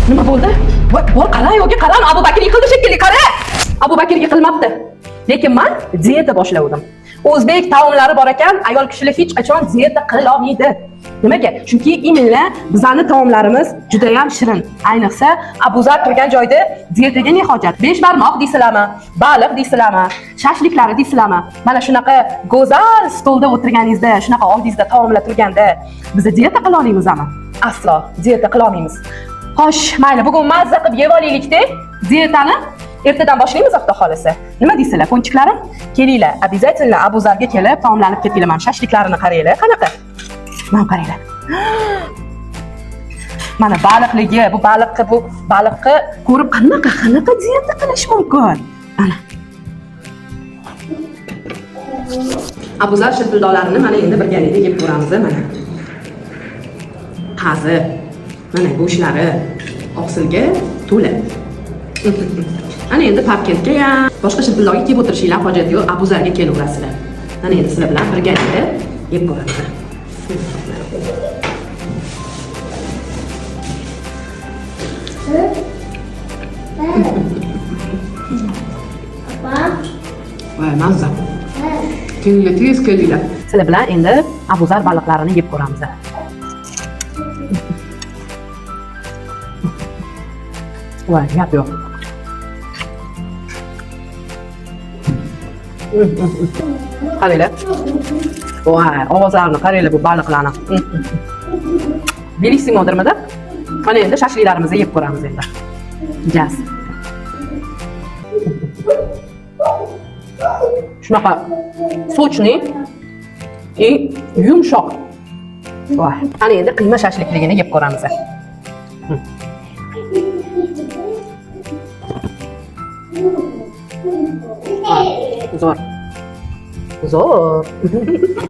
Nima bo'ldi? Bor qara yoki qaram, Abu Bakr yiqildi shekilli, qara. Abu Bakr yiqilmabdi. Lekin men diyeta boshladim. O'zbek taomlari bor ekan, ayol kishilar hech qachon diyeta qila olmaydi. Nimaga? Chunki imilla bizning taomlarimiz juda ham shirin. Ayniqsa, Abuzar turgan joyda diyetaga ne hojat? 5 barmoq deysizlarmi? Baliq deysizlarmi? Shashliklari deysizlarmi? Mana shunaqa go'zal stolda o'tirganingizda, shunaqa oldingizda taomlar turganda, biz diyeta qila olamizmi? Aslo diyeta qila olmaymiz. Xo'sh, mayli, bugun mazza qilib yeb olaylik-da. Diyetani ertadan boshlaymiz, Xudo xolisa. Nima deysizlar, qo'nchiklarim? Kelinglar, обязательно Abuzarga kelib taomlanib ketinglar. Mana shashliklarini qaranglar, qanaqa? Mana qaranglar. Mana baliqligi, bu baliqni ko'rib qanaqa diyeta qilish mumkin? Ana. Abuzar shirpildoqlarini mana endi birgalikda yeb ko'ramiz, mana. Qazi, mana go'shtlari oqsilga to'la. Ana endi parkentga ham boshqa shirpildoqga kelib o'tirishinglar hojat yo'q, Abuzarga kelaverasizlar. Mana endi sizlar bilan birgalikda yeb ko'ramiz. Voy, mazza. Tez kelinglar. Sizlar bilan endi Abuzar baliqlarini yeb ko'ramiz. Voy, gap yo'q. Qaranglar. Voy, ovozlarini qaranglar bu baliqlarni. Belissimodirmida? Mana endi shashliklarimizni yeb ko'ramiz endi. Gaz. Shunaqa sochni yumshoq. Voy, ana endi qiyma shashlikligini yeb ko'ramiz. Zo'r.